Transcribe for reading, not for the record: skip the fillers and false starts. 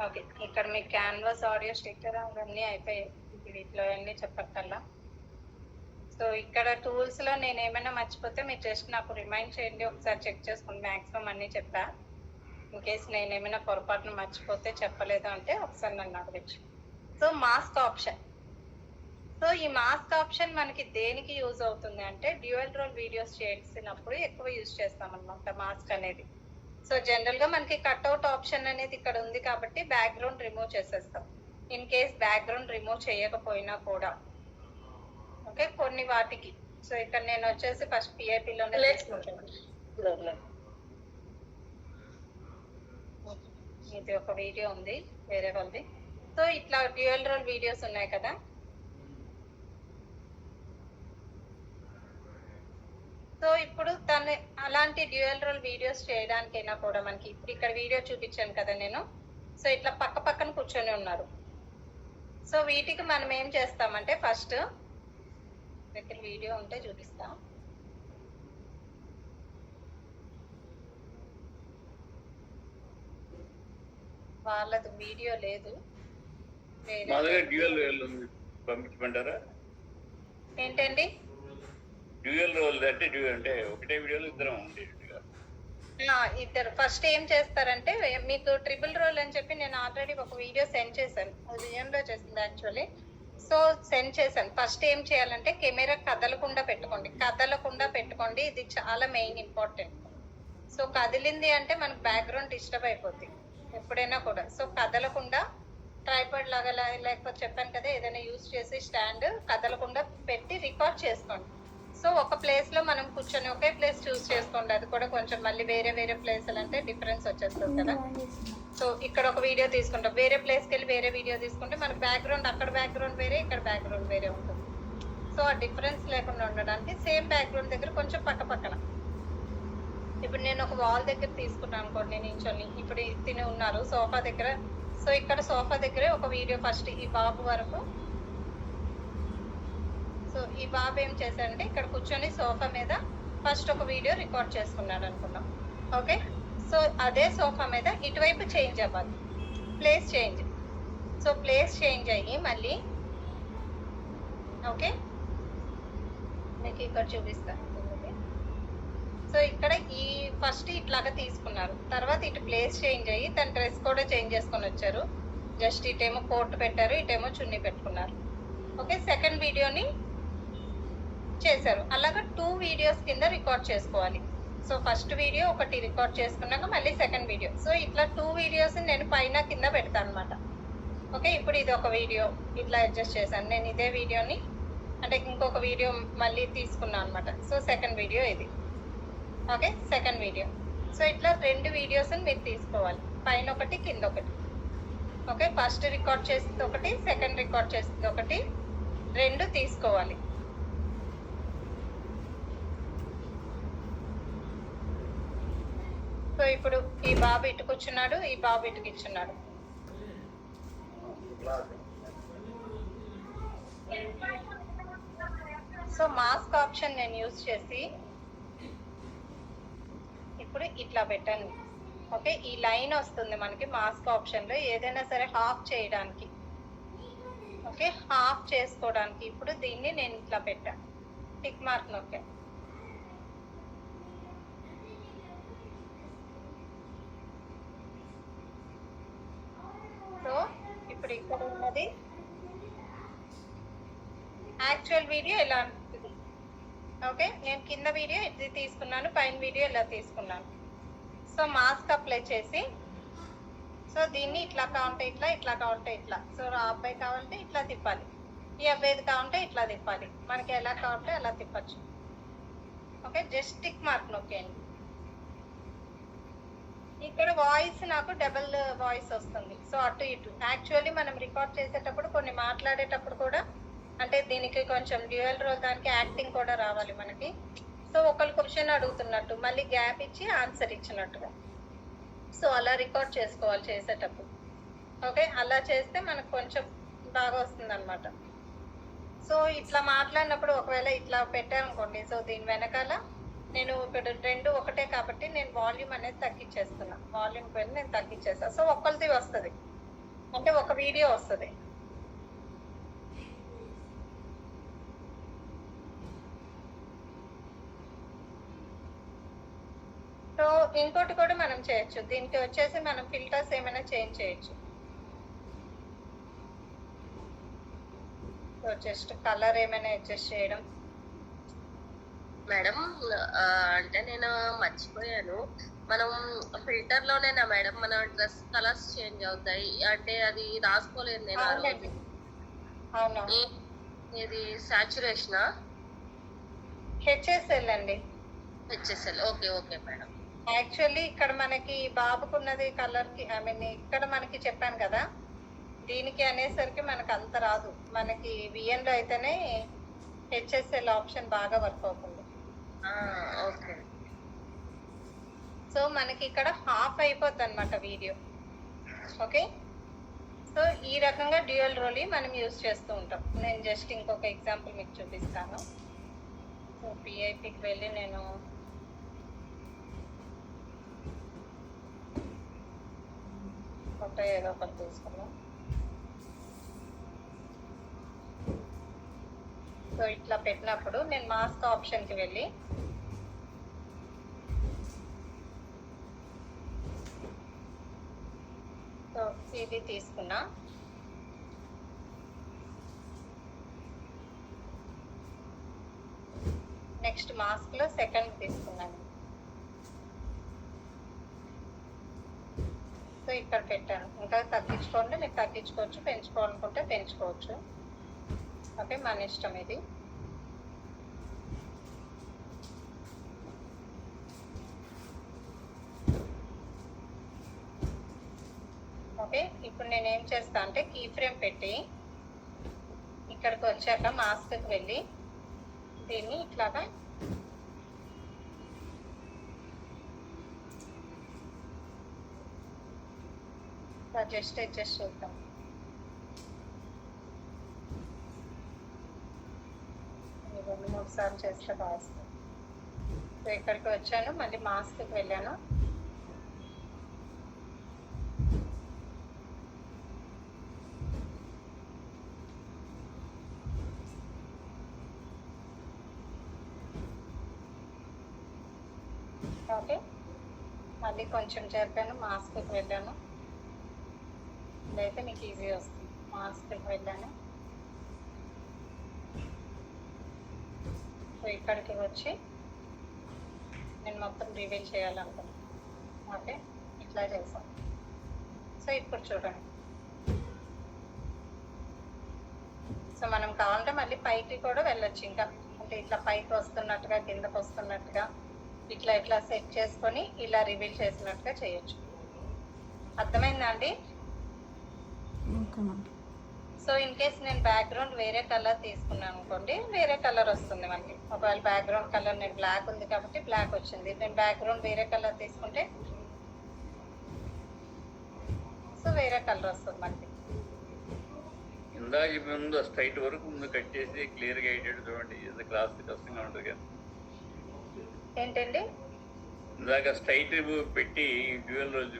Okay, ఇక్కడ మీ canvas audio sticker అవన్నీ అయిపోయాయి. వీటిలో అన్నీ చెప్పక్కర్లా. సో ఇక్కడ టూల్స్ లో నేను ఏమైనా మర్చిపోతే మీరు జస్ట్ నాకు రిమైండ్ చేయండి, ఒకసారి చెక్ చేసుకోండి. మ్యాక్సిమం అన్నీ చెప్పా. ఇన్ కేస్ నేను ఏమైనా పొరపాటును మర్చిపోతే చెప్పలేదు అంటే ఒకసారి నన్ను అడగచ్చు. So mask option. సో ఈ మాస్క్ ఆప్షన్ మనకి దేనికి యూజ్ అవుతుంది అంటే డ్యూయల్ రోల్ వీడియోస్ చేసినప్పుడు ఎక్కువ యూజ్ చేస్తాం అనమాట మాస్క్ అనేది. సో జనరల్ గా మనకి కట్అవుట్ ఆప్షన్ అనేది ఇక్కడ ఉంది కాబట్టి బ్యాక్గ్రౌండ్ రిమూవ్ చేసేస్తాం. ఇన్ కేస్ బ్యాక్గ్రౌండ్ రిమూవ్ చేయకపోయినా కూడా ఓకే కొన్ని వాటికి. సో ఇక్కడ నేను వచ్చేసి ఫస్ట్ పిఐపిలోనే ఇది ఒక వీడియో ఉంది వేరే వాళ్ళది. సో ఇట్లా డ్యూయల్ రోల్ వీడియోస్ ఉన్నాయి కదా. సో ఇప్పుడు తను అలాంటి డ్యూయల్ రోల్ వీడియోస్ చేయడానికైనా కూడా మనకి ఇప్పుడు ఇక్కడ వీడియో చూపించాను కదా నేను. సో ఇట్లా పక్క పక్కన కూర్చొని ఉన్నారు. సో వీటికి మనం ఏం చేస్తామంటే ఫస్ట్ దగ్గర వీడియో ఉంటే చూపిస్తాం. వాళ్ళది వీడియో లేదు. ఏంటండి డ్యూయల్ రోల్ అంటే ఒకటే వీడియోలో ఇద్దరం ఇద్దరు. ఫస్ట్ ఏం చేస్తారంటే మీకు ట్రిపుల్ రోల్ అని చెప్పి నేను ఆల్రెడీ ఒక వీడియో సెండ్ చేశాను. అది ఏంలో చేసింది యాక్చువల్లీ. సో సెండ్ చేశాను. ఫస్ట్ ఏం చేయాలంటే కెమెరా కదలకుండా పెట్టుకోండి. ఇది చాలా మెయిన్ ఇంపార్టెంట్. సో కదిలింది అంటే మనకు బ్యాక్గ్రౌండ్ డిస్టర్బ్ అయిపోద్ది ఎప్పుడైనా కూడా. సో కదలకుండా ట్రైపాడ్ లాగా లేకపోతే చెప్పాను కదా ఏదైనా యూజ్ చేసి స్టాండ్ కదలకుండా పెట్టి రికార్డ్ చేసుకోండి. సో ఒక ప్లేస్ లో మనం కూర్చొని ఒకే ప్లేస్ చూస్ చేసుకోండి. అది కూడా కొంచెం మళ్ళీ వేరే వేరే ప్లేసులు అంటే డిఫరెన్స్ వచ్చేస్తుంది కదా. సో ఇక్కడ ఒక వీడియో తీసుకుంటాం, వేరే ప్లేస్కి వెళ్ళి వేరే వీడియో తీసుకుంటే మనకు బ్యాక్గ్రౌండ్ అక్కడ బ్యాక్గ్రౌండ్ వేరే, ఇక్కడ బ్యాక్గ్రౌండ్ వేరే ఉంటుంది. సో ఆ డిఫరెన్స్ లేకుండా ఉండడానికి సేమ్ బ్యాక్గ్రౌండ్ దగ్గర కొంచెం పక్క పక్కన. ఇప్పుడు నేను ఒక వాల్ దగ్గర తీసుకున్నాను అనుకోండి, నేను నించొని ఇప్పుడు తిని ఉన్నారు సోఫా దగ్గర. సో ఇక్కడ సోఫా దగ్గరే ఒక వీడియో ఫస్ట్ ఈ బాబు వరకు. సో ఈ బాబు ఏం చేశాడంటే ఇక్కడ కూర్చొని సోఫా మీద ఫస్ట్ ఒక వీడియో రికార్డ్ చేసుకున్నాడు అనుకున్నాం. ఓకే, సో అదే సోఫా మీద ఇటువైపు చేంజ్ అవ్వాలి, place change. So place change అయ్యి మళ్ళీ ఓకే మీకు ఇక్కడ చూపిస్తాను. సో ఇక్కడ ఈ ఫస్ట్ ఇట్లాగా తీసుకున్నారు, తర్వాత ఇటు ప్లేస్ చేంజ్ అయ్యి తన డ్రెస్ కూడా చేంజ్ చేసుకొని వచ్చారు. జస్ట్ ఇటేమో కోట్ పెట్టారు, ఇటేమో చున్నీ పెట్టుకున్నారు. ఓకే, సెకండ్ వీడియోని చేశారు. అలాగా 2 వీడియోస్ కింద రికార్డ్ చేసుకోవాలి. సో ఫస్ట్ వీడియో ఒకటి రికార్డ్ చేసుకున్నాక మళ్ళీ సెకండ్ వీడియో. సో ఇట్లా 2 వీడియోస్ నేను పైన కింద పెడతాను అనమాట. ఓకే, ఇప్పుడు ఇది ఒక వీడియో ఇట్లా అడ్జస్ట్ చేశాను నేను. ఇదే వీడియోని అంటే ఇంకొక వీడియో మళ్ళీ తీసుకున్నాను అనమాట. సో సెకండ్ వీడియో ఇది. Okay, second video. సో ఇట్లా 2 వీడియోస్ మీరు తీసుకోవాలి, పైన ఒకటి కింద ఒకటి. ఓకే, ఫస్ట్ రికార్డ్ చేసింది ఒకటి, సెకండ్ రికార్డ్ చేసింది ఒకటి, 2 తీసుకోవాలి. సో ఇప్పుడు ఈ బాబు ఇటు కూర్చున్నాడు, ఈ బాబు ఇటుకు ఇచ్చున్నాడు. సో మాస్క్ ఆప్షన్ నేను యూజ్ చేసి ఇప్పుడు ఇట్లా పెట్టాను. ఓకే, ఈ లైన్ వస్తుంది మనకి మాస్క్ ఆప్షన్ లో ఏదైనా సరే హాఫ్ చేయడానికి. ఓకే, హాఫ్ చేసుకోవడానికి ఇప్పుడు దీన్ని నేను ఇట్లా పెట్టాను, టిక్ మార్క్ నొక్కా. సో ఇప్పుడు ఇక్కడ ఉన్నది యాక్చువల్ వీడియో ఎలా ఉంటుంది. ఓకే, నేను కింద వీడియో ఇది తీసుకున్నాను, పైన వీడియో ఇలా తీసుకున్నాను. సో మాస్క్ అప్లై చేసి సో దీన్ని ఇట్లా కావాలంటే ఇట్లా, ఇట్లా కావాలంటే ఇట్లా. సో ఆ అబ్బాయి కావాలంటే ఇట్లా తిప్పాలి, ఈ అబ్బాయిది కావాలంటే ఇట్లా తిప్పాలి, మనకి ఎలా కావాలంటే అలా తిప్పచ్చు. ఓకే, జస్ట్ టిక్ మార్క్ నొక్కేయండి. ఇక్కడ వాయిస్ నాకు డబుల్ వాయిస్ వస్తుంది. సో అటు ఇటు యాక్చువల్లీ మనం రికార్డ్ చేసేటప్పుడు కొన్ని మాట్లాడేటప్పుడు కూడా అంటే దీనికి కొంచెం డ్యూయల్ రోల్ దానికి యాక్టింగ్ కూడా రావాలి మనకి. సో ఒకళ్ళు క్వశ్చన్ అడుగుతున్నట్టు మళ్ళీ గ్యాప్ ఇచ్చి ఆన్సర్ ఇచ్చినట్టుగా. సో అలా రికార్డ్ చేసుకోవాలి చేసేటప్పుడు. ఓకే, అలా చేస్తే మనకు కొంచెం బాగా వస్తుంది అనమాట. సో ఇట్లా మాట్లాడినప్పుడు ఒకవేళ ఇట్లా పెట్టారనుకోండి, సో దీని వెనకాల నేను ఇప్పుడు 2 ఒకటే కాబట్టి నేను వాల్యూమ్ అనేది తగ్గించేస్తున్నా. వాల్యూమ్కి వెళ్ళి నేను తగ్గించేస్తాను. సో ఒకరిది వస్తుంది, అంటే ఒక వీడియో వస్తుంది. సో ఇంకోటి కూడా మనం చేయొచ్చు. దీనికి వచ్చేసి మనం ఫిల్టర్స్ ఏమైనా చేంజ్ చేయొచ్చు. సో జస్ట్ కలర్ ఏమైనా అడ్జస్ట్ చేయడం. మేడం అంటే నేను మర్చిపోయాను, మనం ఫిల్టర్ లోనేనా మేడం మన డ్రెస్ కలర్స్ చేంజ్ అవుతాయి? అంటే అది రాసుకోలేదు నేను ఆ రోజు. అవునండి, అవును. ఇది సాచురేషనా? హెచ్ఎస్ఎల్ అండి. HSL. Okay okay madam. Actually ఇక్కడ మనకి బాబుకున్నది కలర్ కి, ఐ మీన్ ఇక్కడ మనకి చెప్పాను కదా, దీనికి అనేసరికి మనకు అంత రాదు. మనకి విఎన్ లో అయితేనే హెచ్ఎస్ఎల్ ఆప్షన్ బాగా వర్క్ అవుతుంది. ఓకే. సో మనకి ఇక్కడ హాఫ్ అయిపోద్ది అనమాట వీడియో. ఓకే, సో ఈ రకంగా డ్యూయల్ రోల్ మనం యూజ్ చేస్తూ ఉంటాం. నేను జస్ట్ ఇంకొక ఎగ్జాంపుల్ మీకు చూపిస్తాను. సో పిఐపికి వెళ్ళి నేను ఫోటో ఏదో ఒకటి తీసుకున్నాను. సో ఇట్లా పెట్టినప్పుడు నేను మాస్క్ ఆప్షన్కి వెళ్ళి సో ఇది తీసుకున్నా. నెక్స్ట్ మాస్క్ లో సెకండ్ తీసుకున్నాను. సో ఇక్కడ పెట్టాను. ఇంకా తగ్గించుకోండి, మీరు తగ్గించుకోవచ్చు, పెంచుకోవాలనుకుంటే పెంచుకోవచ్చు. ఓకే, మన ఇష్టం ఇది. ఓకే, ఇప్పుడు నేను ఏం చేస్తా అంటే కీ ఫ్రేమ్ పెట్టి ఇక్కడికి వచ్చాక మాస్క్కి వెళ్ళి దీన్ని ఇట్లాగా జస్ట్ అడ్జస్ట్ చేద్దాం. రెండు మూడు సార్లు చేస్తే బాగా. సో ఇక్కడికి వచ్చాను, మళ్ళీ మాస్క్కి వెళ్ళాను. ఓకే, మళ్ళీ కొంచెం జరిపాను, మాస్క్కి వెళ్ళాను. ఇదైతే మీకు ఈజీ వస్తుంది. మాస్క్కి వెళ్ళాను. సో ఇక్కడికి వచ్చి నేను మొత్తం రివీల్ చేయాలనుకున్నాను. ఓకే, ఇట్లా చేసాను. సో ఇప్పుడు చూడండి. సో మనం కావాలంటే మళ్ళీ పైకి కూడా వెళ్ళొచ్చు. ఇంకా అంటే ఇట్లా పైకి వస్తున్నట్టుగా, కిందకు వస్తున్నట్టుగా ఇట్లా ఇట్లా సెట్ చేసుకొని ఇలా రివీల్ చేసినట్టుగా చేయొచ్చు. అర్థమైందా అండి? సో ఇన్ కేస్ నేను బ్యాక్గ్రౌండ్ వేరే కలర్ తీసుకున్నాను అనుకోండి, వేరే కలర్ వస్తుంది మనకి. ఒకవేళ బ్యాక్గ్రౌండ్ కలర్ నేను బ్లాక్ ఉంది కాబట్టి బ్లాక్ వచ్చింది. నేను బ్యాక్గ్రౌండ్ వేరే కలర్ తీసుకుంటే సో వేరే కలర్ వస్తుంది మనకి. ఇందాక ముందు స్ట్రైట్ వరకు ముందు కట్ చేసి క్లియర్ గా అయ్యేటట్టు చూడండి. ఇది క్లాస్ కష్టంగా ఉంటుంది కదా. ఏంటండి? ఇందాక స్ట్రైట్ పెట్టి డ్యూయల్ రోల్